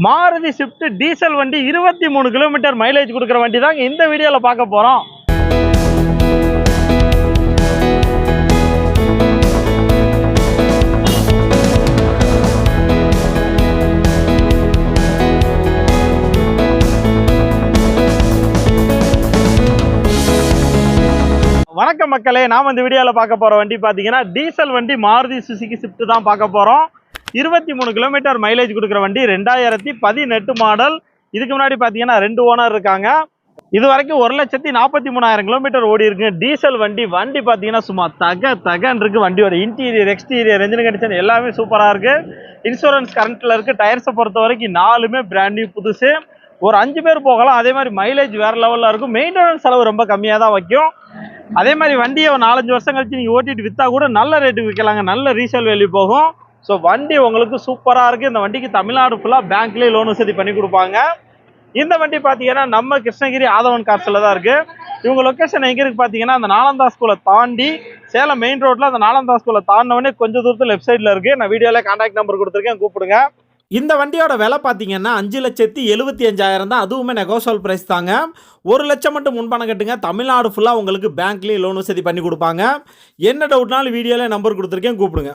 Maruti Swift diesel வண்டி 23 kilometre mileage கொடுக்குற வண்டி தாங்க இந்த வீடியோவில் பார்க்க போகிறோம். வணக்கம் மக்களே, நாம் இந்த வீடியோவில் பார்க்க போகிற வண்டி பார்த்தீங்கன்னா டீசல் வண்டி மாருதி சுசுகி ஸ்விஃப்ட் தான் பார்க்க போகிறோம். 23 கிலோமீட்டர் மைலேஜ் கொடுக்குற வண்டி 2018 மாடல். இதுக்கு முன்னாடி பார்த்தீங்கன்னா 2 ஓனர் இருக்காங்க. இது வரைக்கும் 1,43,000 கிலோமீட்டர் ஓடி இருக்கு. டீசல் வண்டி பார்த்தீங்கன்னா சும்மா தகன்னு இருக்கு. வண்டியோட இன்டீரியர் எக்ஸ்டீரியர் என்ஜின் கண்டிஷன் எல்லாமே சூப்பராக இருக்கு. இன்சூரன்ஸ் கரண்ட்ல இருக்கு. டயர்ஸை பொறுத்த வரைக்கும் 4மே பிராண்ட் நியூ புதுசு. ஒரு 5 பேர் போகலாம். அதே மாதிரி மைலேஜ் வேற லெவலில் இருக்கும். மெயின்டெனன்ஸ் செலவு ரொம்ப கம்மியாக தான் வைக்கும். அதே மாதிரி வண்டியை 4-5 வருஷம் கழிச்சு நீங்கள் ஓட்டிட்டு விற்றா கூட நல்ல ரேட்டுக்கு விற்கலாங்க. நல்ல ரீசேல் வேல்யூ போகும். ஸோ வண்டி உங்களுக்கு சூப்பராக இருக்குது. இந்த வண்டிக்கு தமிழ்நாடு ஃபுல்லாக பேங்க்லேயே லோன் வசதி பண்ணி கொடுப்பாங்க. இந்த வண்டி பார்த்தீங்கன்னா நம்ம கிருஷ்ணகிரி ஆதவன் கார்ஸில் தான் இருக்குது. இவங்க லொக்கேஷன் எங்கே இருக்குது பார்த்தீங்கன்னா அந்த நாலந்தா ஸ்கூலை தாண்டி சேலம் மெயின் ரோட்டில் அந்த நாலந்தா ஸ்கூலை தாண்டினவொடனே கொஞ்சம் தூரத்தில் லெஃப்ட் சைடில் இருக்குது. நான் வீடியோவில் கான்டாக்ட் நம்பர் கொடுத்துருக்கேன், கூப்பிடுங்க. இந்த வண்டியோட விலை பார்த்தீங்கன்னா 5,75,000 தான். அதுவுமே நெகோசியபிள் ப்ரைஸ் தாங்க. 1 லட்சம் மட்டும் முன்பணம் கட்டுங்க. தமிழ்நாடு ஃபுல்லாக உங்களுக்கு பேங்க்லேயே லோன் வசதி பண்ணி கொடுப்பாங்க. என்ன டவுட்னாலும் வீடியோவில் நம்பர் கொடுத்துருக்கேன், கூப்பிடுங்க.